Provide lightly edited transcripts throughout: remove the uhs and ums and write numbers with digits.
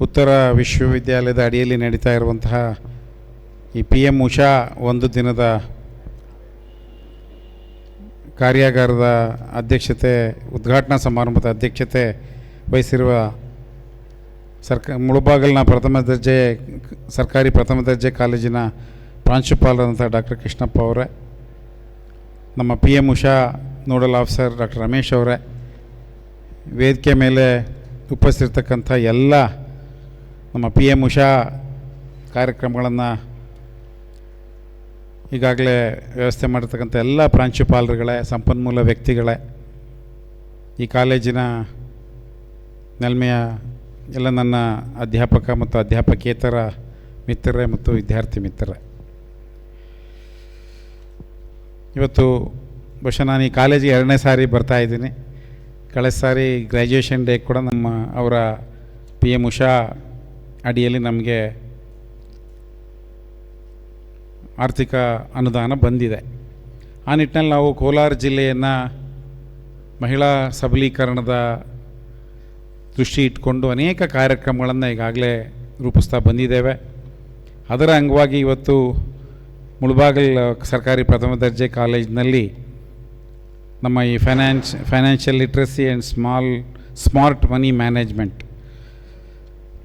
ಉತ್ತರ ವಿಶ್ವವಿದ್ಯಾಲಯದ ಅಡಿಯಲ್ಲಿ ನಡೀತಾ ಇರುವಂತಹ ಈ PM ಉಷಾ ಒಂದು ದಿನದ ಕಾರ್ಯಾಗಾರದ ಅಧ್ಯಕ್ಷತೆ, ಉದ್ಘಾಟನಾ ಸಮಾರಂಭದ ಅಧ್ಯಕ್ಷತೆ ವಹಿಸಿರುವ ಮುಳಬಾಗಿಲಿನ ಸರ್ಕಾರಿ ಪ್ರಥಮ ದರ್ಜೆ ಕಾಲೇಜಿನ ಪ್ರಾಂಶುಪಾಲರಾದಂಥ ಡಾಕ್ಟರ್ ಕೃಷ್ಣಪ್ಪ ಅವರೇ, ನಮ್ಮ PM Usha nodal officer doctor Ramesh ಅವರೇ, ವೇದಿಕೆ ಮೇಲೆ ಉಪಸ್ಥಿತರ್ತಕ್ಕಂಥ ಎಲ್ಲ ನಮ್ಮ PM ಉಷಾ ಕಾರ್ಯಕ್ರಮಗಳನ್ನು ಈಗಾಗಲೇ ವ್ಯವಸ್ಥೆ ಮಾಡಿರ್ತಕ್ಕಂಥ ಎಲ್ಲ ಪ್ರಾಂಶುಪಾಲರುಗಳೇ, ಸಂಪನ್ಮೂಲ ವ್ಯಕ್ತಿಗಳೇ, ಈ ಕಾಲೇಜಿನ ನೆಲ್ಮೆಯ ಎಲ್ಲ ನನ್ನ ಅಧ್ಯಾಪಕ ಮತ್ತು ಅಧ್ಯಾಪಕೇತರ ಮಿತ್ರರೇ ಮತ್ತು ವಿದ್ಯಾರ್ಥಿ ಮಿತ್ರರೇ, ಇವತ್ತು ಬಹುಶಃ ನಾನು ಈ ಕಾಲೇಜಿಗೆ 2ನೇ ಸಾರಿ ಬರ್ತಾಯಿದ್ದೀನಿ. ಕಳೆದ ಸಾರಿ ಗ್ರ್ಯಾಜುಯೇಷನ್ ಡೇ ಕೂಡ ಅವರ PM ಉಷಾ ಅಡಿಯಲ್ಲಿ ನಮಗೆ ಆರ್ಥಿಕ ಅನುದಾನ ಬಂದಿದೆ. ಆ ನಿಟ್ಟಿನಲ್ಲಿ ನಾವು ಕೋಲಾರ ಜಿಲ್ಲೆಯನ್ನು ಮಹಿಳಾ ಸಬಲೀಕರಣದ ದೃಷ್ಟಿ ಇಟ್ಕೊಂಡು ಅನೇಕ ಕಾರ್ಯಕ್ರಮಗಳನ್ನು ಈಗಾಗಲೇ ರೂಪಿಸ್ತಾ ಬಂದಿದ್ದೇವೆ. ಅದರ ಅಂಗವಾಗಿ ಇವತ್ತು ಮುಳಬಾಗಿಲು ಸರ್ಕಾರಿ ಪ್ರಥಮ ದರ್ಜೆ ಕಾಲೇಜಿನಲ್ಲಿ ನಮ್ಮ ಈ financial literacy and smart money management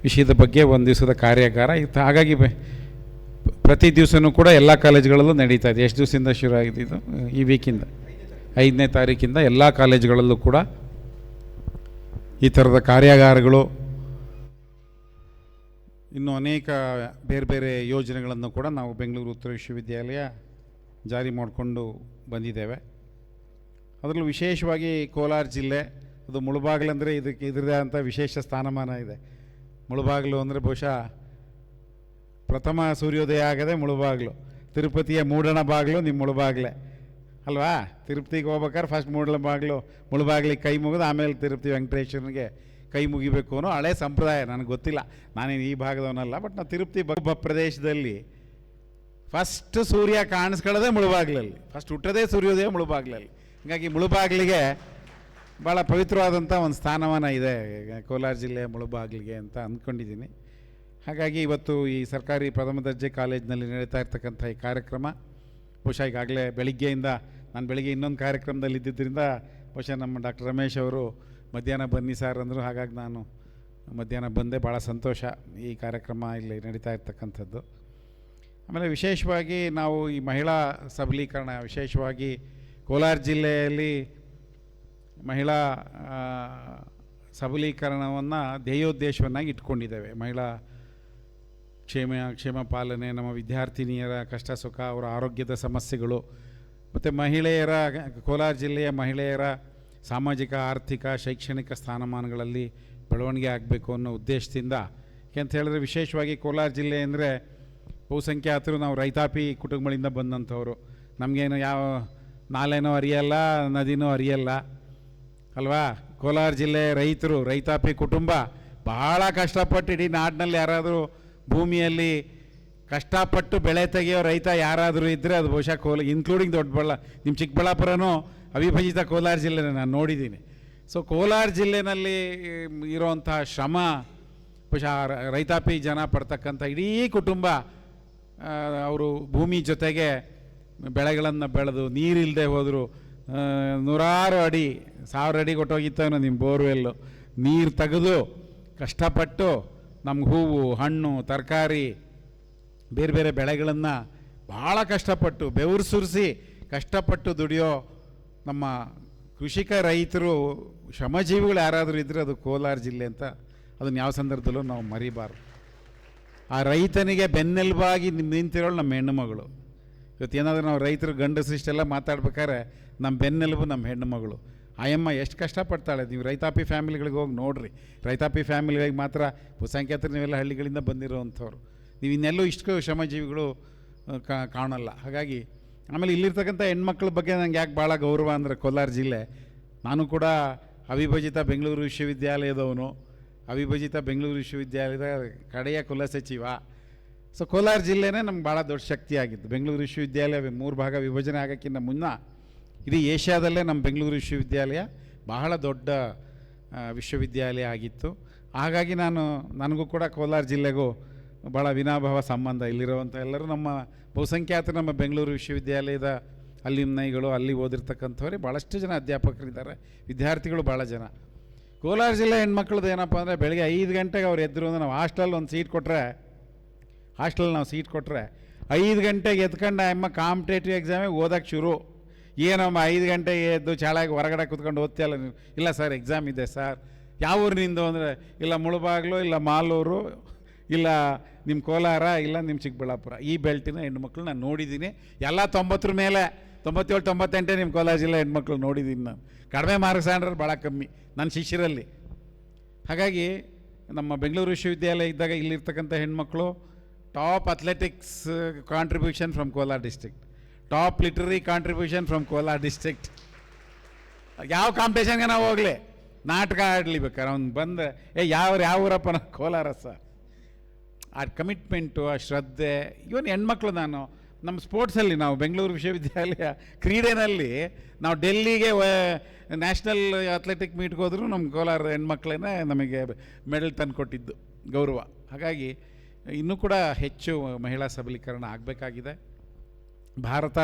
ವಿಷಯದ ಬಗ್ಗೆ ಒಂದು ದಿವಸದ ಕಾರ್ಯಾಗಾರ ಇತ್ತು. ಹಾಗಾಗಿ ಪ್ರತಿ ದಿವಸವೂ ಕೂಡ ಎಲ್ಲ ಕಾಲೇಜುಗಳಲ್ಲೂ ನಡೀತಾ ಇದೆ. ಎಷ್ಟು ದಿವಸದಿಂದ ಶುರು ಆಗಿದೆ ಇದು? ಈ ವೀಕಿಂದ 5ನೇ ತಾರೀಕಿಂದ ಎಲ್ಲ ಕಾಲೇಜುಗಳಲ್ಲೂ ಕೂಡ ಈ ಥರದ ಕಾರ್ಯಾಗಾರಗಳು, ಇನ್ನೂ ಅನೇಕ ಬೇರೆ ಬೇರೆ ಯೋಜನೆಗಳನ್ನು ಕೂಡ ನಾವು ಬೆಂಗಳೂರು ಉತ್ತರ ವಿಶ್ವವಿದ್ಯಾಲಯ ಜಾರಿ ಮಾಡಿಕೊಂಡು ಬಂದಿದ್ದೇವೆ. ಅದರಲ್ಲೂ ವಿಶೇಷವಾಗಿ ಕೋಲಾರ ಜಿಲ್ಲೆ, ಅದು ಮುಳಬಾಗಿಲು ಅಂದರೆ ಇದರದೇ ಆದಂಥ ವಿಶೇಷ ಸ್ಥಾನಮಾನ ಇದೆ. ಮುಳಬಾಗಿಲು ಅಂದರೆ ಬಹುಶಃ ಪ್ರಥಮ ಸೂರ್ಯೋದಯ ಆಗದೆ ಮುಳಬಾಗಿಲು, ತಿರುಪತಿಯ ಮೂಡಣ ಬಾಗಿಲು ನಿಮ್ಮ ಮುಳಬಾಗಿಲೇ ಅಲ್ವಾ? ತಿರುಪತಿಗೆ ಹೋಗ್ಬೇಕಾದ್ರೆ ಫಸ್ಟ್ ಮುಳಬಾಗಿಲಿಗೆ ಕೈ ಮುಗಿದು ಆಮೇಲೆ ತಿರುಪತಿ ವೆಂಕಟೇಶ್ವರನಿಗೆ ಕೈ ಮುಗಿಬೇಕು ಅನ್ನೋ ಹಳೆ ಸಂಪ್ರದಾಯ. ನನಗೆ ಗೊತ್ತಿಲ್ಲ, ನಾನೇನು ಈ ಭಾಗದವನಲ್ಲ, ಬಟ್ ನಾವು ತಿರುಪತಿ ಪ್ರದೇಶದಲ್ಲಿ ಫಸ್ಟ್ ಸೂರ್ಯ ಕಾಣಿಸ್ಕೊಳ್ಳೋದೇ ಮುಳಬಾಗಿಲಲ್ಲಿ, ಫಸ್ಟ್ ಹುಟ್ಟೋದೇ ಸೂರ್ಯೋದಯ ಮುಳಬಾಗಿಲಲ್ಲಿ. ಹೀಗಾಗಿ ಮುಳಬಾಗಿಲಿಗೆ ಭಾಳ ಪವಿತ್ರವಾದಂಥ ಒಂದು ಸ್ಥಾನಮಾನ ಇದೆ ಕೋಲಾರ ಜಿಲ್ಲೆಯ ಮುಳಬಾಗಿಲಿಗೆ ಅಂತ ಅಂದ್ಕೊಂಡಿದ್ದೀನಿ. ಹಾಗಾಗಿ ಇವತ್ತು ಈ ಸರ್ಕಾರಿ ಪ್ರಥಮ ದರ್ಜೆ ಕಾಲೇಜಿನಲ್ಲಿ ನಡೀತಾ ಇರ್ತಕ್ಕಂಥ ಈ ಕಾರ್ಯಕ್ರಮ ಬಹುಶಃ ಈಗಾಗಲೇ ಬೆಳಿಗ್ಗೆಯಿಂದ, ನಾನು ಬೆಳಿಗ್ಗೆ ಇನ್ನೊಂದು ಕಾರ್ಯಕ್ರಮದಲ್ಲಿ ಇದ್ದಿದ್ದರಿಂದ ಬಹುಶಃ ನಮ್ಮ ಡಾಕ್ಟರ್ ರಮೇಶ್ ಅವರು ಮಧ್ಯಾಹ್ನ ಬನ್ನಿ ಸರ್ ಅಂದರು. ಹಾಗಾಗಿ ನಾನು ಮಧ್ಯಾಹ್ನ ಬಂದೆ. ಭಾಳ ಸಂತೋಷ ಈ ಕಾರ್ಯಕ್ರಮ ಇಲ್ಲಿ ನಡೀತಾ ಇರ್ತಕ್ಕಂಥದ್ದು. ಆಮೇಲೆ ವಿಶೇಷವಾಗಿ ನಾವು ಈ ಮಹಿಳಾ ಸಬಲೀಕರಣ, ವಿಶೇಷವಾಗಿ ಕೋಲಾರ ಜಿಲ್ಲೆಯಲ್ಲಿ ಮಹಿಳಾ ಸಬಲೀಕರಣವನ್ನು ಧ್ಯೇಯೋದ್ದೇಶವನ್ನಾಗಿ ಇಟ್ಕೊಂಡಿದ್ದೇವೆ. ಮಹಿಳಾ ಕ್ಷೇಮ ಪಾಲನೆ, ನಮ್ಮ ವಿದ್ಯಾರ್ಥಿನಿಯರ ಕಷ್ಟ ಸುಖ, ಅವರ ಆರೋಗ್ಯದ ಸಮಸ್ಯೆಗಳು, ಮತ್ತು ಮಹಿಳೆಯರ, ಕೋಲಾರ ಜಿಲ್ಲೆಯ ಮಹಿಳೆಯರ ಸಾಮಾಜಿಕ, ಆರ್ಥಿಕ, ಶೈಕ್ಷಣಿಕ ಸ್ಥಾನಮಾನಗಳಲ್ಲಿ ಬೆಳವಣಿಗೆ ಆಗಬೇಕು ಅನ್ನೋ ಉದ್ದೇಶದಿಂದ. ಯಾಕೆಂತ ಹೇಳಿದ್ರೆ ವಿಶೇಷವಾಗಿ ಕೋಲಾರ ಜಿಲ್ಲೆ ಅಂದರೆ ಬಹುಸಂಖ್ಯಾತರು ನಾವು ರೈತಾಪಿ ಕುಟುಂಬಗಳಿಂದ ಬಂದಂಥವ್ರು. ನಮಗೇನು ಯಾವ ನಾಲೆನೋ ಹರಿಯಲ್ಲ, ನದಿನೂ ಹರಿಯಲ್ಲ ಅಲ್ವಾ? ಕೋಲಾರ ಜಿಲ್ಲೆ ರೈತರು, ರೈತಾಪಿ ಕುಟುಂಬ ಬಹಳ ಕಷ್ಟಪಟ್ಟು, ಇಡೀ ನಾಡಿನಲ್ಲಿ ಯಾರಾದರೂ ಭೂಮಿಯಲ್ಲಿ ಕಷ್ಟಪಟ್ಟು ಬೆಳೆ ತೆಗೆಯೋ ರೈತ ಯಾರಾದರೂ ಇದ್ದರೆ ಅದು ಬಹುಶಃ ಇನ್ಕ್ಲೂಡಿಂಗ್ ನಿಮ್ಮ ಚಿಕ್ಕಬಳ್ಳಾಪುರನೂ ಅವಿಭಜಿತ ಕೋಲಾರ ಜಿಲ್ಲೆನ ನಾನು ನೋಡಿದ್ದೀನಿ. ಸೊ ಕೋಲಾರ ಜಿಲ್ಲೆನಲ್ಲಿ ಇರೋವಂಥ ಶ್ರಮ, ಬಹುಶಃ ರೈತಾಪಿ ಜನ ಪಡ್ತಕ್ಕಂಥ ಇಡೀ ಕುಟುಂಬ, ಅವರು ಭೂಮಿ ಜೊತೆಗೆ ಬೆಳೆಗಳನ್ನು ಬೆಳೆದು ನೀರಿಲ್ಲದೆ ಹೋದರು, ನೂರಾರು ಅಡಿ, 1000 ಅಡಿ ಕೊಟ್ಟೋಗಿತ್ತವನು ನಿಮ್ಮ ಬೋರ್ವೆಲ್ಲು, ನೀರು ತೆಗೆದು ಕಷ್ಟಪಟ್ಟು ನಮ್ಗೆ ಹೂವು, ಹಣ್ಣು, ತರಕಾರಿ, ಬೇರೆ ಬೇರೆ ಬೆಳೆಗಳನ್ನು ಭಾಳ ಕಷ್ಟಪಟ್ಟು ಬೆವರು ಸುರಿಸಿ ಕಷ್ಟಪಟ್ಟು ದುಡಿಯೋ ನಮ್ಮ ಕೃಷಿಕ ರೈತರು, ಶ್ರಮಜೀವಿಗಳು ಯಾರಾದರೂ ಇದ್ದರೆ ಅದು ಕೋಲಾರ ಜಿಲ್ಲೆ ಅಂತ ಅದನ್ನು ಯಾವ ಸಂದರ್ಭದಲ್ಲೂ ನಾವು ಮರಿಬಾರ್ದು. ಆ ರೈತನಿಗೆ ಬೆನ್ನೆಲುಬಾಗಿ ನಿಂತಿರೋಳು ನಮ್ಮ ಹೆಣ್ಣು ಮಗಳು. ಇವತ್ತು ಏನಾದರೂ ನಾವು ರೈತರು ಗಂಡಸರು ಇಷ್ಟೆಲ್ಲ ಮಾತಾಡ್ಬೇಕಾದ್ರೆ ನಮ್ಮ ಬೆನ್ನೆಲುಬು ನಮ್ಮ ಹೆಣ್ಣು ಮಗಳು. ಆಯಮ್ಮ ಎಷ್ಟು ಕಷ್ಟಪಡ್ತಾಳೆ. ನೀವು ರೈತಾಪಿ ಫ್ಯಾಮಿಲಿಗಳಿಗೆ ಹೋಗಿ ನೋಡಿರಿ. ರೈತಾಪಿ ಫ್ಯಾಮಿಲಿಗಳಿಗೆ ಮಾತ್ರ ಬಹುಸಂಖ್ಯಾತರು ನೀವೆಲ್ಲ ಹಳ್ಳಿಗಳಿಂದ ಬಂದಿರೋವಂಥವ್ರು, ನೀವು ಇನ್ನೆಲ್ಲೂ ಇಷ್ಟು ಶ್ರಮಜೀವಿಗಳು ಕಾಣಲ್ಲ. ಹಾಗಾಗಿ ಆಮೇಲೆ ಇಲ್ಲಿರ್ತಕ್ಕಂಥ ಹೆಣ್ಮಕ್ಳ ಬಗ್ಗೆ ನಂಗೆ ಯಾಕೆ ಭಾಳ ಗೌರವ ಅಂದರೆ, ಕೋಲಾರ ಜಿಲ್ಲೆ, ನಾನು ಕೂಡ ಅವಿಭಜಿತ ಬೆಂಗಳೂರು ವಿಶ್ವವಿದ್ಯಾಲಯದವನು, ಅವಿಭಜಿತ ಬೆಂಗಳೂರು ವಿಶ್ವವಿದ್ಯಾಲಯದ ಕಡೆಯ ಕುಲಸಚಿವ. ಸೊ ಕೋಲಾರ ಜಿಲ್ಲೆನೇ ನಮ್ಗೆ ಭಾಳ ದೊಡ್ಡ ಶಕ್ತಿ ಆಗಿತ್ತು. ಬೆಂಗಳೂರು ವಿಶ್ವವಿದ್ಯಾಲಯ 3 ಭಾಗ ವಿಭಜನೆ ಆಗೋಕ್ಕಿಂತ ಮುನ್ನ ಇಡೀ ಏಷ್ಯಾದಲ್ಲೇ ನಮ್ಮ ಬೆಂಗಳೂರು ವಿಶ್ವವಿದ್ಯಾಲಯ ಬಹಳ ದೊಡ್ಡ ವಿಶ್ವವಿದ್ಯಾಲಯ ಆಗಿತ್ತು. ಹಾಗಾಗಿ ನನಗೂ ಕೂಡ ಕೋಲಾರ ಜಿಲ್ಲೆಗೂ ಭಾಳ ವಿನಾಭಾವ ಸಂಬಂಧ. ಇಲ್ಲಿರುವಂಥ ಎಲ್ಲರೂ ನಮ್ಮ ಬಹುಸಂಖ್ಯಾತರು ನಮ್ಮ ಬೆಂಗಳೂರು ವಿಶ್ವವಿದ್ಯಾಲಯದ ಅಲ್ಯುಮ್ನೈಗಳು, ಅಲ್ಲಿ ಓದಿರ್ತಕ್ಕಂಥವ್ರೆ ಭಾಳಷ್ಟು ಜನ ಅಧ್ಯಾಪಕರಿದ್ದಾರೆ, ವಿದ್ಯಾರ್ಥಿಗಳು ಭಾಳ ಜನ. ಕೋಲಾರ ಜಿಲ್ಲೆ ಹೆಣ್ಮಕ್ಳದ್ದು ಏನಪ್ಪ ಅಂದರೆ ಬೆಳಗ್ಗೆ 5 ಗಂಟೆಗೆ ಅವ್ರು ಎದ್ದರು ಅಂದರೆ ನಾವು ಹಾಸ್ಟೆಲ್ ಸೀಟ್ ಕೊಟ್ಟರೆ 5 ಗಂಟೆಗೆ ಎದ್ಕೊಂಡು ಅಮ್ಮ ಕಾಂಪಿಟೇಟಿವ್ ಎಕ್ಸಾಮಿಗೆ ಓದೋಕ್ಕೆ ಶುರು. ಏನಮ್ಮ 5 ಗಂಟೆಗೆ ಎದ್ದು ಚಾಳಾಗಿ ಹೊರಗಡೆ ಕೂತ್ಕೊಂಡು ಓದ್ತೀಯಲ್ಲ ನೀವು? ಇಲ್ಲ ಸರ್ ಎಕ್ಸಾಮ್ ಇದೆ ಸರ್. ಯಾವ ಊರಿನಿಂದ ಅಂದರೆ ಇಲ್ಲ ಮುಳುಬಾಗ್ಲು, ಇಲ್ಲ ಮಾಲೂರು, ಇಲ್ಲ ನಿಮ್ಮ ಕೋಲಾರ, ಇಲ್ಲ ನಿಮ್ಮ ಚಿಕ್ಕಬಳ್ಳಾಪುರ. ಈ ಬೆಲ್ಟಿನ ಹೆಣ್ಮಕ್ಳು ನಾನು ನೋಡಿದ್ದೀನಿ. ಎಲ್ಲ 90 ಮೇಲೆ 97, 98 ನಿಮ್ಮ ಕೋಲಾರ ಜಿಲ್ಲೆ ಹೆಣ್ಮಕ್ಳು ನೋಡಿದ್ದೀನಿ ನಾನು. ಕಡಿಮೆ ಮಾರ್ಕ್ಸ್ ಆಂಡ್ರೆ ಭಾಳ ಕಮ್ಮಿ ನನ್ನ ಶಿಷ್ಯರಲ್ಲಿ. ಹಾಗಾಗಿ ನಮ್ಮ ಬೆಂಗಳೂರು ವಿಶ್ವವಿದ್ಯಾಲಯ ಇದ್ದಾಗ ಇಲ್ಲಿರ್ತಕ್ಕಂಥ ಹೆಣ್ಮಕ್ಳು top athletics contribution from Kolar district, top literary contribution from Kolar district. ಯಾವ ಕಾಂಪಿಟೇಷನ್ಗೆ ನಾವು ಹೋಗಲಿ, ನಾಟಕ ಆಡಲಿ ಬೇಕಾರೆ ಅವ್ನು ಬಂದರೆ ಯಾವ ಊರಪ್ಪ ನಾನು ಕೋಲಾರ ಸರ್. ಆ ಕಮಿಟ್ಮೆಂಟು, ಆ ಶ್ರದ್ಧೆ, ಇವನ್ ಹೆಣ್ಮಕ್ಳು. ನಮ್ಮ ಸ್ಪೋರ್ಟ್ಸಲ್ಲಿ ನಾವು ಬೆಂಗಳೂರು ವಿಶ್ವವಿದ್ಯಾಲಯ ಕ್ರೀಡೆಯಲ್ಲಿ ನಾವು ಡೆಲ್ಲಿಗೆ ನ್ಯಾಷನಲ್ ಅಥ್ಲೆಟಿಕ್ ಮೀಟ್ಗೆ ಹೋದರೂ ನಮ್ಮ ಕೋಲಾರ ಹೆಣ್ಮಕ್ಳೇ ನಮಗೆ ಮೆಡಲ್ ತಂದು ಕೊಟ್ಟಿದ್ದು ಗೌರವ. ಹಾಗಾಗಿ ಇನ್ನೂ ಕೂಡ ಹೆಚ್ಚು ಮಹಿಳಾ ಸಬಲೀಕರಣ ಆಗಬೇಕಾಗಿದೆ. ಭಾರತ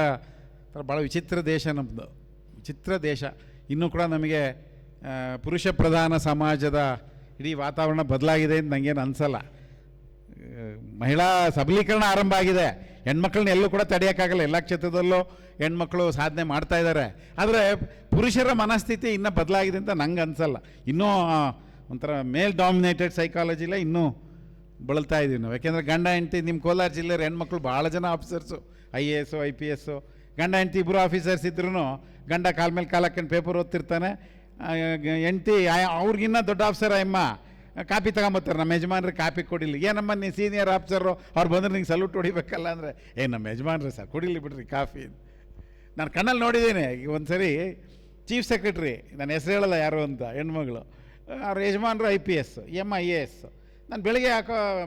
ಭಾಳ ವಿಚಿತ್ರ ದೇಶ, ನಮ್ಮದು ವಿಚಿತ್ರ ದೇಶ. ಇನ್ನೂ ಕೂಡ ನಮಗೆ ಪುರುಷ ಪ್ರಧಾನ ಸಮಾಜದ ಇಡೀ ವಾತಾವರಣ ಬದಲಾಗಿದೆ ಅಂತ ನನಗೇನು ಅನಿಸಲ್ಲ. ಮಹಿಳಾ ಸಬಲೀಕರಣ ಆರಂಭ ಆಗಿದೆ. ಹೆಣ್ಮಕ್ಳನ್ನ ಎಲ್ಲೂ ಕೂಡ ತಡೆಯೋಕ್ಕಾಗಲ್ಲ, ಎಲ್ಲ ಕ್ಷೇತ್ರದಲ್ಲೂ ಹೆಣ್ಮಕ್ಳು ಸಾಧನೆ ಮಾಡ್ತಾ ಇದ್ದಾರೆ. ಆದರೆ ಪುರುಷರ ಮನಸ್ಥಿತಿ ಇನ್ನೂ ಬದಲಾಗಿದೆ ಅಂತ ನಂಗೆ ಅನಿಸಲ್ಲ. ಇನ್ನೂ ಒಂಥರ ಮೇಲ್ ಡಾಮಿನೇಟೆಡ್ ಸೈಕಾಲಜಿಲೇ ಇನ್ನೂ ಬಳಲ್ತಾ ಇದ್ದೀವಿ ನಾವು. ಯಾಕೆಂದರೆ ಗಂಡ ಹೆಂಡತಿ, ನಿಮ್ಮ ಕೋಲಾರ ಜಿಲ್ಲೆಯ ಹೆಣ್ಮಕ್ಳು ಭಾಳ ಜನ ಆಫೀಸರ್ಸು, IAS IPS, ಗಂಡ ಹೆಂಡತಿ ಇಬ್ಬರು ಆಫೀಸರ್ಸ್ ಇದ್ರೂ ಗಂಡ ಕಾಲ ಮೇಲೆ ಕಾಲು ಹಾಕೊಂಡು ಪೇಪರ್ ಓದ್ತಿರ್ತಾನೆ, ಹೆಂಡತಿ ಅವ್ರಿಗಿನ್ನ ದೊಡ್ಡ ಆಫೀಸರ್ ಅಮ್ಮ ಕಾಪಿ ತಗೊಂಬತ್ತಾರೆ. ನಮ್ಮ ಯಜಮಾನ್ರಿಗೆ ಕಾಪಿ ಕೊಡಿಲ್ಲ. ಏನಮ್ಮ ನೀ ಸೀನಿಯರ್ ಆಫೀಸರು, ಅವ್ರು ಬಂದ್ರೆ ನಿಂಗೆ ಸಲ್ಯೂಟ್ ಹೊಡಿಬೇಕಲ್ಲ ಅಂದರೆ ನಮ್ಮ ಯಜಮಾನ್ರಿ ಸರ್ ಕೊಡಿಲಿ ಬಿಡ್ರಿ ಕಾಫಿ. ನಾನು ಕಣ್ಣಲ್ಲಿ ನೋಡಿದ್ದೀನಿ ಒಂದು ಸರಿ ಚೀಫ್ ಸೆಕ್ರೆಟ್ರಿ, ನನ್ನ ಹೆಸರು ಹೇಳಲ್ಲ ಯಾರು ಅಂತ, ಹೆಣ್ಮಗಳು, ಅವ್ರ ಯಜಮಾನ್ರು IPS, IAS. ನಾನು ಬೆಳಗ್ಗೆ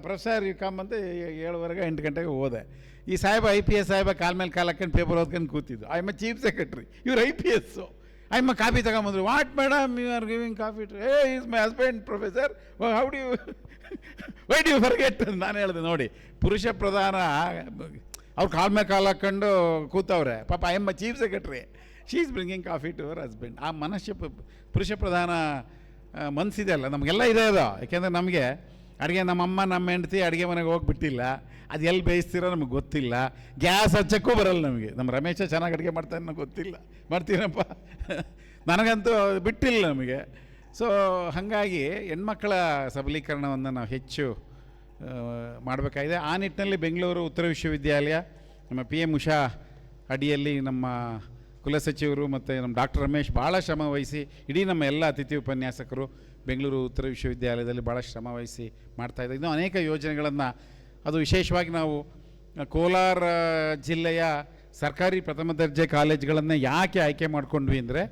ಪ್ರೊಫೆಸರ್ ಅಂತ 7:15 8 ಗಂಟೆಗೆ ಹೋದೆ. ಈ ಸಾಹೇಬ IPS ಸಾಹೇಬ ಕಾಲ ಮೇಲೆ ಕಾಲು ಹಾಕೊಂಡು ಪೇಪರ್ ಓದ್ಕೊಂಡು ಕೂತಿದ್ದು. ಐಮ್ಮ ಚೀಫ್ ಸೆಕ್ರೆಟ್ರಿ, ಇವ್ರು IPS. ಐಮ್ಮ ಕಾಫಿ ತಗೊಂಬಂದ್ರು. What madam you are giving coffee? Is my husband professor, how do you why do you forget? ನಾನು ಹೇಳಿದೆ ನೋಡಿ, ಪುರುಷ ಪ್ರಧಾನ ಅವ್ರು ಕಾಲ ಮೇಲೆ ಕಾಲು ಹಾಕ್ಕೊಂಡು ಕೂತವ್ರೆ. ಪಾಪ ಐಮ್ಮ chief secretary, she is bringing coffee to our husband. ಆ ಮನಸ್ಸು ಪುರುಷ ಪ್ರಧಾನ ಮನಸ್ಸಿದೆ ಅಲ್ಲ, ನಮಗೆಲ್ಲ ಇದೆ ಅದು. ಯಾಕೆಂದರೆ ನಮಗೆ ಅಡುಗೆ, ನಮ್ಮಮ್ಮ ನಮ್ಮ ಹೆಂಡತಿ ಅಡುಗೆ ಮನೆಗೆ ಹೋಗಿಬಿಟ್ಟಿಲ್ಲ, ಅದು ಎಲ್ಲಿ ಬೇಯಿಸ್ತೀರೋ ನಮಗೆ ಗೊತ್ತಿಲ್ಲ, ಗ್ಯಾಸ್ ಹಚ್ಚಕ್ಕೂ ಬರಲ್ಲ ನಮಗೆ. ನಮ್ಮ ರಮೇಶ ಚೆನ್ನಾಗಿ ಅಡುಗೆ ಮಾಡ್ತಾನೆ ನನಗೆ ಗೊತ್ತಿಲ್ಲ, ಮಾಡ್ತೀನಪ್ಪ ನನಗಂತೂ ಬಿಟ್ಟಿಲ್ಲ ನಮಗೆ. ಸೊ ಹಾಗಾಗಿ ಹೆಣ್ಮಕ್ಕಳ ಸಬಲೀಕರಣವನ್ನು ನಾವು ಹೆಚ್ಚು ಮಾಡಬೇಕಾಗಿದೆ. ಆ ನಿಟ್ಟಿನಲ್ಲಿ ಬೆಂಗಳೂರು ಉತ್ತರ ವಿಶ್ವವಿದ್ಯಾಲಯ ನಮ್ಮ PM ಉಷಾ ಅಡಿಯಲ್ಲಿ ನಮ್ಮ ಕುಲಸಚಿವರು ಮತ್ತು ನಮ್ಮ ಡಾಕ್ಟರ್ ರಮೇಶ್ ಭಾಳ ಶ್ರಮ ವಹಿಸಿ, ಇಡೀ ನಮ್ಮ ಎಲ್ಲ ಅತಿಥಿ ಉಪನ್ಯಾಸಕರು ಬೆಂಗಳೂರು ಉತ್ತರ ವಿಶ್ವವಿದ್ಯಾಲಯದಲ್ಲಿ ಭಾಳ ಶ್ರಮ ವಹಿಸಿ ಮಾಡ್ತಾಯಿದ್ದಾರೆ. ಇನ್ನೂ ಅನೇಕ ಯೋಜನೆಗಳನ್ನು, ಅದು ವಿಶೇಷವಾಗಿ ನಾವು ಕೋಲಾರ ಜಿಲ್ಲೆಯ ಸರ್ಕಾರಿ ಪ್ರಥಮ ದರ್ಜೆ ಕಾಲೇಜ್ಗಳನ್ನು ಯಾಕೆ ಆಯ್ಕೆ ಮಾಡ್ಕೊಂಡ್ವಿ ಅಂದರೆ,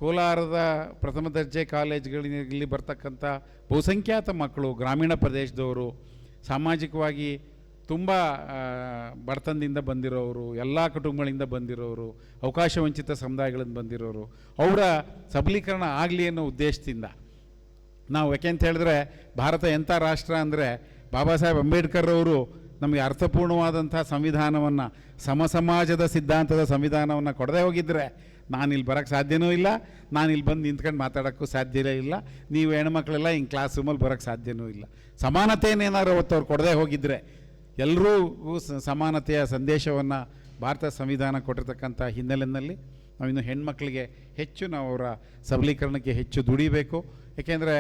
ಕೋಲಾರದ ಪ್ರಥಮ ದರ್ಜೆ ಕಾಲೇಜ್ಗಳಲ್ಲಿ ಬರ್ತಕ್ಕಂಥ ಬಹುಸಂಖ್ಯಾತ ಮಕ್ಕಳು ಗ್ರಾಮೀಣ ಪ್ರದೇಶದವರು, ಸಾಮಾಜಿಕವಾಗಿ ತುಂಬ ಬಡತನದಿಂದ ಬಂದಿರೋರು, ಎಲ್ಲ ಕುಟುಂಬಗಳಿಂದ ಬಂದಿರೋರು, ಅವಕಾಶ ವಂಚಿತ ಸಮುದಾಯಗಳಿಂದ ಬಂದಿರೋರು, ಅವರ ಸಬಲೀಕರಣ ಆಗಲಿ ಅನ್ನೋ ಉದ್ದೇಶದಿಂದ ನಾವು. ಯಾಕೆಂತ ಹೇಳಿದ್ರೆ ಭಾರತ ಎಂಥ ರಾಷ್ಟ್ರ ಅಂದರೆ, ಬಾಬಾ ಸಾಹೇಬ್ ಅಂಬೇಡ್ಕರ್ ಅವರು ನಮಗೆ ಅರ್ಥಪೂರ್ಣವಾದಂಥ ಸಂವಿಧಾನವನ್ನು, ಸಮಾಜದ ಸಿದ್ಧಾಂತದ ಸಂವಿಧಾನವನ್ನು ಕೊಡದೇ ಹೋಗಿದ್ದರೆ ನಾನಿಲ್ಲಿ ಬರೋಕ್ಕೆ ಸಾಧ್ಯವೂ ಇಲ್ಲ, ನಾನಿಲ್ಲಿ ಬಂದು ನಿಂತ್ಕೊಂಡು ಮಾತಾಡೋಕ್ಕೂ ಸಾಧ್ಯವೇ ಇಲ್ಲ, ನೀವು ಹೆಣ್ಮಕ್ಳೆಲ್ಲ ಹಿಂಗೆ ಕ್ಲಾಸ್ ರೂಮಲ್ಲಿ ಬರೋಕ್ಕೆ ಸಾಧ್ಯವೂ ಇಲ್ಲ. ಸಮಾನತೆಯನ್ನೇನಾದ್ರು ಅವತ್ತು ಅವ್ರು ಕೊಡದೇ ಹೋಗಿದ್ದರೆ, ಎಲ್ಲರೂ ಸಮಾನತೆಯ ಸಂದೇಶವನ್ನು ಭಾರತ ಸಂವಿಧಾನ ಕೊಟ್ಟಿರ್ತಕ್ಕಂಥ ಹಿನ್ನೆಲೆಯಲ್ಲಿ ನಾವಿನ್ನು ಹೆಣ್ಮಕ್ಳಿಗೆ ಹೆಚ್ಚು ನಾವು ಅವರ ಸಬಲೀಕರಣಕ್ಕೆ ಹೆಚ್ಚು ದುಡಿಬೇಕು. ಏಕೆಂದರೆ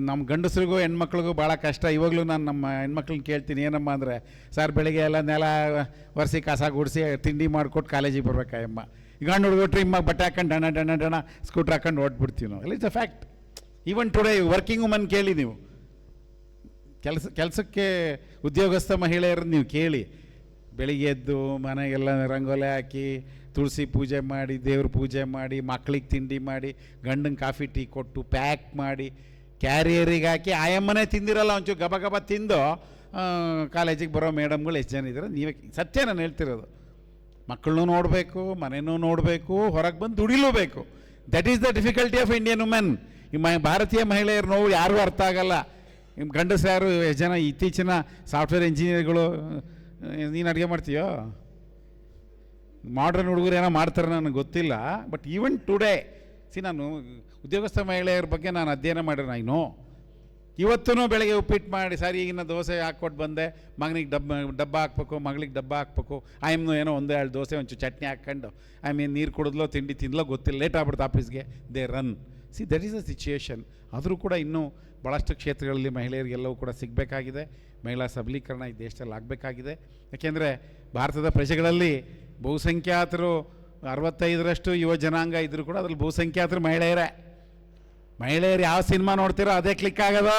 ನಮ್ಮ ಗಂಡಸರಿಗೂ ಹೆಣ್ಮಕ್ಳಿಗೂ ಭಾಳ ಕಷ್ಟ. ಇವಾಗಲೂ ನಾನು ನಮ್ಮ ಹೆಣ್ಮಕ್ಳನ್ನ ಕೇಳ್ತೀನಿ, ಏನಮ್ಮ ಅಂದರೆ, ಸರ್ ಬೆಳಿಗ್ಗೆ ಎಲ್ಲ ನೆಲ ಒರೆಸಿ ಕಸ ಗುಡಿಸಿ ತಿಂಡಿ ಮಾಡಿಕೊಟ್ಟು ಕಾಲೇಜಿಗೆ ಬರ್ಬೇಕಾಯಮ್ಮ. ಗಂಡು ಹುಡುಗಟ್ರಿ ಇಮ್ಮ ಬಟ್ಟೆ ಹಾಕೊಂಡು ಡಣ ಸ್ಕೂಟ್ರ್ ಹಾಕೊಂಡು ಓಡ್ಬಿಡ್ತೀವಿ ನಾವು. It's a fact. Even today working woman ಕೇಳಿ ನೀವು, ಕೆಲಸಕ್ಕೆ ಉದ್ಯೋಗಸ್ಥ ಮಹಿಳೆಯರನ್ನು ನೀವು ಕೇಳಿ, ಬೆಳಿಗ್ಗೆ ಎದ್ದು ಮನೆಗೆಲ್ಲ ರಂಗೋಲೆ ಹಾಕಿ, ತುಳಸಿ ಪೂಜೆ ಮಾಡಿ, ದೇವ್ರ ಪೂಜೆ ಮಾಡಿ, ಮಕ್ಳಿಗೆ ತಿಂಡಿ ಮಾಡಿ, ಗಂಡಂಗೆ ಕಾಫಿ ಟೀ ಕೊಟ್ಟು ಪ್ಯಾಕ್ ಮಾಡಿ ಕ್ಯಾರಿಯರಿಗೆ ಹಾಕಿ, ಆಯಮ್ಮನೇ ತಿಂದಿರಲ್ಲ ಒಂಚೂರು ಗಬ ಗಬ ತಿಂದು ಕಾಲೇಜಿಗೆ ಬರೋ ಮೇಡಮ್ಗಳು ಎಷ್ಟು ಜನ ಇದ್ದಾರೆ? ನೀವೇ ಸತ್ಯ ನಾನು ಹೇಳ್ತಿರೋದು. ಮಕ್ಕಳನ್ನೂ ನೋಡಬೇಕು, ಮನೆಯೂ ನೋಡಬೇಕು, ಹೊರಗೆ ಬಂದು ದುಡಿಲೂಬೇಕು. That is the difficulty of Indian women. ಭಾರತೀಯ ಮಹಿಳೆಯರ ನೋವು ಯಾರಿಗೂ ಅರ್ಥ ಆಗಲ್ಲ. ಗಂಡಸರು ಯಾರು ಎಷ್ಟು ಜನ ಇತ್ತೀಚಿನ ಸಾಫ್ಟ್ವೇರ್ ಇಂಜಿನಿಯರ್ಗಳು, ನೀನು ಅಡುಗೆ ಮಾಡ್ತೀಯೋ, ಮಾಡ್ರನ್ ಹುಡುಗರು ಏನೋ ಮಾಡ್ತಾರೆ ನನಗೆ ಗೊತ್ತಿಲ್ಲ. ಬಟ್ ಈವನ್ ಟುಡೇ ನಾನು ಉದ್ಯೋಗಸ್ಥ ಮಹಿಳೆಯರ ಬಗ್ಗೆ ನಾನು ಅಧ್ಯಯನ ಮಾಡಿರೋ ನೋ. ಇವತ್ತೂ ಬೆಳಗ್ಗೆ ಉಪ್ಪಿಟ್ಟು ಮಾಡಿ ಸಾರಿ ಈಗಿನ ದೋಸೆ ಹಾಕ್ಕೊಟ್ಟು ಬಂದೆ, ಮಗನಿಗೆ ಡಬ್ಬ ಹಾಕ್ಬೇಕು, ಮಗಳಿಗೆ ಡಬ್ಬ ಹಾಕ್ಬೇಕು, ಆಯಮ್ನು ಏನೋ ಒಂದೇ 2 ದೋಸೆ ಒಂಚೂರು ಚಟ್ನಿ ಹಾಕ್ಕೊಂಡು ಆಮೇಲೆ ನೀರು ಕುಡಿದ್ಲೋ ತಿಂಡಿ ತಿಂದಲೋ ಗೊತ್ತಿಲ್ಲ, ಲೇಟ್ ಆಗ್ಬಿಡ್ತು ಆಫೀಸ್ಗೆ, they run. That is a situation. ಆದರೂ ಕೂಡ ಇನ್ನೂ ಭಾಳಷ್ಟು ಕ್ಷೇತ್ರಗಳಲ್ಲಿ ಮಹಿಳೆಯರಿಗೆಲ್ಲವೂ ಕೂಡ ಸಿಗಬೇಕಾಗಿದೆ. ಮಹಿಳಾ ಸಬಲೀಕರಣ ಈ ದೇಶದಲ್ಲಿ ಆಗಬೇಕಾಗಿದೆ. ಯಾಕೆಂದರೆ ಭಾರತದ ಪ್ರಜೆಗಳಲ್ಲಿ ಬಹುಸಂಖ್ಯಾತರು 65% ಯುವ ಜನಾಂಗ ಇದ್ದರೂ ಕೂಡ ಅದ್ರಲ್ಲಿ ಬಹುಸಂಖ್ಯಾತರು ಮಹಿಳೆಯರೇ. ಮಹಿಳೆಯರು ಯಾವ ಸಿನಿಮಾ ನೋಡ್ತೀರೋ ಅದೇ ಕ್ಲಿಕ್ ಆಗೋದು.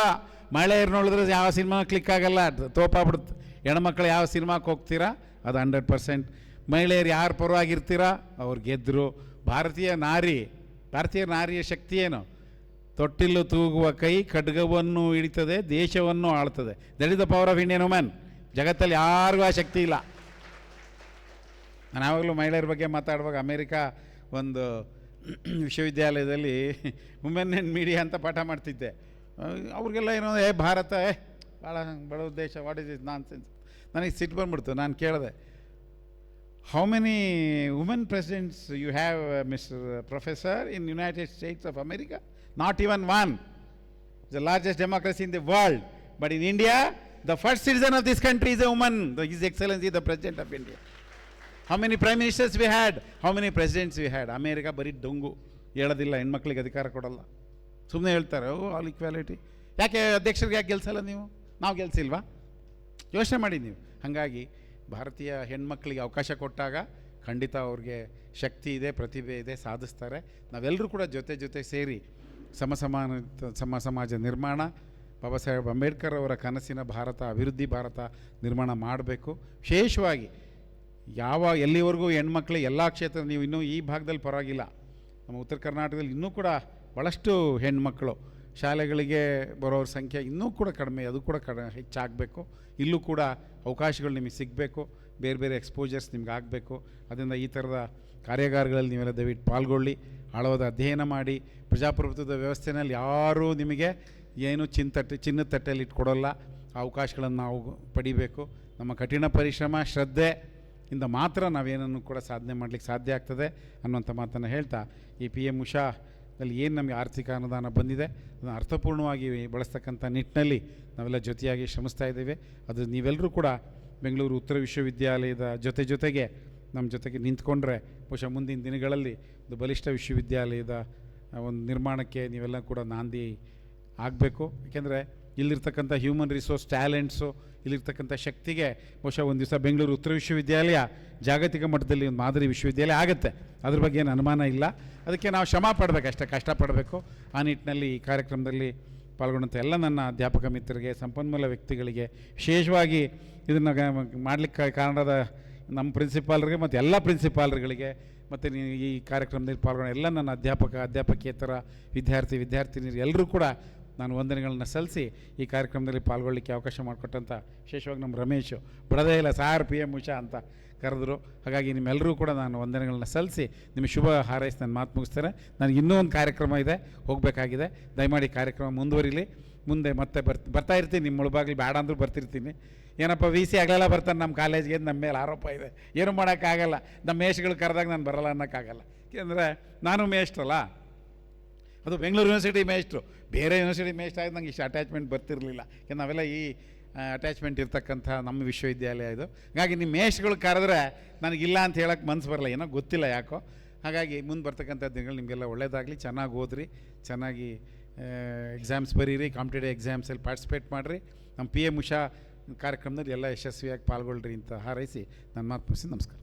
ಮಹಿಳೆಯರು ನೋಡಿದ್ರೆ ಯಾವ ಸಿನಿಮಾ ಕ್ಲಿಕ್ ಆಗಲ್ಲ, ತೋಪಾಗ್ಬಿಡುತ್ತೆ. ಹೆಣ್ಮಕ್ಳು ಯಾವ ಸಿನಿಮಾಕ್ಕೆ ಹೋಗ್ತೀರಾ ಅದು 100%. ಮಹಿಳೆಯರು ಯಾರು ಪರವಾಗಿರ್ತೀರಾ ಅವ್ರು ಗೆದ್ದರು. ಭಾರತೀಯ ನಾರಿಯ ಶಕ್ತಿ ಏನು? ತೊಟ್ಟಿಲು ತೂಗುವ ಕೈ ಖಡ್ಗವನ್ನು ಹಿಡಿತದೆ, ದೇಶವನ್ನು ಆಳ್ತದೆ. That is the power of Indian women. ಜಗತ್ತಲ್ಲಿ ಯಾರಿಗೂ ಆ ಶಕ್ತಿ ಇಲ್ಲ. ನಾನು ಯಾವಾಗಲೂ ಮಹಿಳೆಯರ ಬಗ್ಗೆ ಮಾತಾಡುವಾಗ ಅಮೇರಿಕಾ ಒಂದು ವಿಶ್ವವಿದ್ಯಾಲಯದಲ್ಲಿ ವುಮೆನ್ ಆ್ಯಂಡ್ ಮೀಡಿಯಾ ಅಂತ ಪಾಠ ಮಾಡ್ತಿದ್ದೆ. ಅವ್ರಿಗೆಲ್ಲ ಏನೋ ಭಾರತ ಭಾಳ ಬಡವ ದೇಶ, ವಾಟ್ ಇಸ್ ಇಸ್ ನಾನ್ ಸೆನ್ಸ್. ನನಗೆ ಸಿಟ್ಟು ಬಂದ್ಬಿಡ್ತು. ನಾನು ಕೇಳಿದೆ, how many women presidents you have mister professor in United States of America? Not even one. The largest democracy in the world. But in India, the first citizen of this country is a woman. His Excellency, the President of India. How many prime ministers we had? How many presidents we had? America ಬರೀ ಡೊಂಗು, ಹೇಳೋದಿಲ್ಲ, ಹೆಣ್ಮಕ್ಳಿಗೆ ಅಧಿಕಾರ ಕೊಡಲ್ಲ, ಸುಮ್ಮನೆ ಹೇಳ್ತಾರೆ all equality. ಯಾಕೆ ಅಧ್ಯಕ್ಷರಿಗೆ ಯಾಕೆ ಗೆಲ್ಸಲ್ಲ ನೀವು? ನಾವು ಗೆಲ್ಸಿಲ್ವಾ? ಯೋಚನೆ ಮಾಡಿ ನೀವು. ಹಾಗಾಗಿ ಭಾರತೀಯ ಹೆಣ್ಮಕ್ಳಿಗೆ ಅವಕಾಶ ಕೊಟ್ಟಾಗ ಖಂಡಿತ ಅವ್ರಿಗೆ ಶಕ್ತಿ ಇದೆ, ಪ್ರತಿಭೆ ಇದೆ, ಸಾಧಿಸ್ತಾರೆ. ನಾವೆಲ್ಲರೂ ಕೂಡ ಜೊತೆ ಸೇರಿ ಸಮಾಜ ನಿರ್ಮಾಣ, ಬಾಬಾ ಸಾಹೇಬ್ ಅಂಬೇಡ್ಕರ್ ಅವರ ಕನಸಿನ ಭಾರತ, ಅಭಿವೃದ್ಧಿ ಭಾರತ ನಿರ್ಮಾಣ ಮಾಡಬೇಕು. ವಿಶೇಷವಾಗಿ ಎಲ್ಲಿವರೆಗೂ ಹೆಣ್ಮಕ್ಳು ಎಲ್ಲ ಕ್ಷೇತ್ರ, ನೀವು ಇನ್ನೂ ಈ ಭಾಗದಲ್ಲಿ ಪರವಾಗಿಲ್ಲ, ನಮ್ಮ ಉತ್ತರ ಕರ್ನಾಟಕದಲ್ಲಿ ಇನ್ನೂ ಕೂಡ ಭಾಳಷ್ಟು ಹೆಣ್ಮಕ್ಳು ಶಾಲೆಗಳಿಗೆ ಬರೋರ ಸಂಖ್ಯೆ ಇನ್ನೂ ಕೂಡ ಕಡಿಮೆ, ಅದು ಕೂಡ ಹೆಚ್ಚಾಗಬೇಕು. ಇಲ್ಲೂ ಕೂಡ ಅವಕಾಶಗಳು ನಿಮಗೆ ಸಿಗಬೇಕು, ಬೇರೆ ಎಕ್ಸ್ಪೋಜರ್ಸ್ ನಿಮ್ಗೆ ಆಗಬೇಕು. ಅದರಿಂದ ಈ ಥರದ ಕಾರ್ಯಾಗಾರಗಳಲ್ಲಿ ನೀವೆಲ್ಲ ದಯವಿಟ್ಟು ಪಾಲ್ಗೊಳ್ಳಿ, ಆಳವಾದ ಅಧ್ಯಯನ ಮಾಡಿ. ಪ್ರಜಾಪ್ರಭುತ್ವದ ವ್ಯವಸ್ಥೆಯಲ್ಲಿ ಯಾರೂ ನಿಮಗೆ ಏನು ಚಿನ್ನದ ತಟ್ಟೆಯಲ್ಲಿ ಇಟ್ಕೊಡೋಲ್ಲ. ಆ ಅವಕಾಶಗಳನ್ನು ನಾವು ಪಡಿಬೇಕು. ನಮ್ಮ ಕಠಿಣ ಪರಿಶ್ರಮ, ಶ್ರದ್ಧೆ ಇಂದ ಮಾತ್ರ ನಾವೇನನ್ನು ಕೂಡ ಸಾಧನೆ ಮಾಡಲಿಕ್ಕೆ ಸಾಧ್ಯ ಆಗ್ತದೆ ಅನ್ನುವಂಥ ಮಾತನ್ನು ಹೇಳ್ತಾ, ಈ PM ಉಷಾದಲ್ಲಿ ಏನು ನಮಗೆ ಆರ್ಥಿಕ ಅನುದಾನ ಬಂದಿದೆ ಅದನ್ನು ಅರ್ಥಪೂರ್ಣವಾಗಿ ಬಳಸ್ತಕ್ಕಂಥ ನಿಟ್ಟಿನಲ್ಲಿ ನಾವೆಲ್ಲ ಜೊತೆಯಾಗಿ ಶ್ರಮಿಸ್ತಾ ಇದ್ದೇವೆ. ಅದು ನೀವೆಲ್ಲರೂ ಕೂಡ ಬೆಂಗಳೂರು ಉತ್ತರ ವಿಶ್ವವಿದ್ಯಾಲಯದ ಜೊತೆಗೆ ನಮ್ಮ ಜೊತೆಗೆ ನಿಂತ್ಕೊಂಡ್ರೆ ಬಹುಶಃ ಮುಂದಿನ ದಿನಗಳಲ್ಲಿ ಒಂದು ಬಲಿಷ್ಠ ವಿಶ್ವವಿದ್ಯಾಲಯದ ಒಂದು ನಿರ್ಮಾಣಕ್ಕೆ ನೀವೆಲ್ಲ ಕೂಡ ನಾಂದಿ ಆಗಬೇಕು. ಏಕೆಂದರೆ ಇಲ್ಲಿರ್ತಕ್ಕಂಥ ಹ್ಯೂಮನ್ ರಿಸೋರ್ಸ್ ಟ್ಯಾಲೆಂಟ್ಸು, ಇಲ್ಲಿರ್ತಕ್ಕಂಥ ಶಕ್ತಿಗೆ ಬಹುಶಃ ಒಂದು ದಿವಸ ಬೆಂಗಳೂರು ಉತ್ತರ ವಿಶ್ವವಿದ್ಯಾಲಯ ಜಾಗತಿಕ ಮಟ್ಟದಲ್ಲಿ ಒಂದು ಮಾದರಿ ವಿಶ್ವವಿದ್ಯಾಲಯ ಆಗುತ್ತೆ. ಅದ್ರ ಬಗ್ಗೆ ಏನು ಅನುಮಾನ ಇಲ್ಲ. ಅದಕ್ಕೆ ನಾವು ಶ್ರಮ ಪಡಬೇಕಷ್ಟೇ, ಕಷ್ಟಪಡಬೇಕು. ಆ ನಿಟ್ಟಿನಲ್ಲಿ ಈ ಕಾರ್ಯಕ್ರಮದಲ್ಲಿ ಪಾಲ್ಗೊಂಡಂಥ ಎಲ್ಲ ನನ್ನ ಅಧ್ಯಾಪಕ ಮಿತ್ರರಿಗೆ, ಸಂಪನ್ಮೂಲ ವ್ಯಕ್ತಿಗಳಿಗೆ, ವಿಶೇಷವಾಗಿ ಇದನ್ನು ಮಾಡಲಿಕ್ಕೆ ಕಾರಣದ ನಮ್ಮ ಪ್ರಿನ್ಸಿಪಾಲ್ರಿಗೆ ಮತ್ತು ಎಲ್ಲ ಪ್ರಿನ್ಸಿಪಾಲ್ಗಳಿಗೆ ಮತ್ತು ಈ ಕಾರ್ಯಕ್ರಮದಲ್ಲಿ ಪಾಲ್ಗೊಂಡ ಎಲ್ಲ ನನ್ನ ಅಧ್ಯಾಪಕೇತರ ವಿದ್ಯಾರ್ಥಿನಿಯರು ಎಲ್ಲರೂ ಕೂಡ ನಾನು ವಂದನೆಗಳನ್ನ ಸಲ್ಲಿಸಿ ಈ ಕಾರ್ಯಕ್ರಮದಲ್ಲಿ ಪಾಲ್ಗೊಳ್ಳಿಕ್ಕೆ ಅವಕಾಶ ಮಾಡಿಕೊಟ್ಟಂಥ ವಿಶೇಷವಾಗಿ ನಮ್ಮ ರಮೇಶು ಬಿಡದೇ ಇಲ್ಲ, ಸಾರ್ PM ಉಷಾ ಅಂತ ಕರೆದ್ರು. ಹಾಗಾಗಿ ನಿಮ್ಮೆಲ್ಲರೂ ಕೂಡ ನಾನು ವಂದನೆಗಳನ್ನ ಸಲ್ಲಿಸಿ ನಿಮಗೆ ಶುಭ ಹಾರೈಸಿ ನನ್ನ ಮಾತು ಮುಗಿಸ್ತೇನೆ. ನನಗೆ ಇನ್ನೂ ಒಂದು ಕಾರ್ಯಕ್ರಮ ಇದೆ, ಹೋಗಬೇಕಾಗಿದೆ. ದಯಮಾಡಿ ಕಾರ್ಯಕ್ರಮ ಮುಂದುವರಿಲಿ. ಮುಂದೆ ಮತ್ತೆ ಬರ್ತಾ ಇರ್ತೀನಿ, ನಿಮ್ಮ ಮುಳುಬಾಗ್ಲಿ ಬೇಡ ಅಂದರೂ ಬರ್ತಿರ್ತೀನಿ. ಏನಪ್ಪ VC ಆಗಲೆಲ್ಲ ಬರ್ತಾನೆ ನಮ್ಮ ಕಾಲೇಜ್ಗೆ, ನಮ್ಮ ಮೇಲೆ ಆರೋಪ ಇದೆ. ಏನೂ ಮಾಡೋಕ್ಕಾಗಲ್ಲ, ನಮ್ಮ ಮೇಷ್ಗಳು ಕರೆದಾಗ ನಾನು ಬರಲ್ಲ ಅನ್ನೋಕ್ಕಾಗಲ್ಲ. ಏಕೆಂದರೆ ನಾನು ಮೇಷ್ಟ್ರಲ್ಲ, ಅದು ಬೆಂಗಳೂರು ಯೂನಿವರ್ಸಿಟಿ ಮೇಷ್ಟ್ರು. ಬೇರೆ ಯೂನಿವರ್ಸಿಟಿ ಮೇಷ್ಟ್ರು ಆಗಿ ನಂಗೆ ಇಷ್ಟು ಅಟ್ಯಾಚ್ಮೆಂಟ್ ಬರ್ತಿರಲಿಲ್ಲ. ಯಾಕೆ ನಾವೆಲ್ಲ ಈ ಅಟ್ಯಾಚ್ಮೆಂಟ್ ಇರ್ತಕ್ಕಂಥ ನಮ್ಮ ವಿಶ್ವವಿದ್ಯಾಲಯ ಇದು. ಹಾಗಾಗಿ ನಿಮ್ಮ ಮೇಷ್ಟ್ಗಳು ಕರೆದ್ರೆ ನನಗಿಲ್ಲ ಅಂತ ಹೇಳೋಕ್ಕೆ ಮನಸ್ಸು ಬರಲ್ಲ, ಏನೋ ಗೊತ್ತಿಲ್ಲ ಯಾಕೋ. ಹಾಗಾಗಿ ಮುಂದೆ ಬರ್ತಕ್ಕಂಥ ದಿನಗಳು ನಿಮಗೆಲ್ಲ ಒಳ್ಳೆಯದಾಗಲಿ, ಚೆನ್ನಾಗಿ ಓದ್ರಿ, ಚೆನ್ನಾಗಿ ಎಕ್ಸಾಮ್ಸ್ ಬರೀರಿ, ಕಾಂಪಿಟೇಟಿವ್ ಎಕ್ಸಾಮ್ಸಲ್ಲಿ ಪಾರ್ಟಿಸಿಪೇಟ್ ಮಾಡಿರಿ. ನಮ್ಮ PM ಉಷಾ ಕಾರ್ಯಕ್ರಮದಲ್ಲಿ ಎಲ್ಲ ಯಶಸ್ವಿಯಾಗಿ ಪಾಲ್ಗೊಳ್ಳ್ರಿ ಅಂತ ಹಾರೈಸಿ ನನ್ನ ಮಾತು ಮುಗಿಸಿ ನಮಸ್ಕಾರ.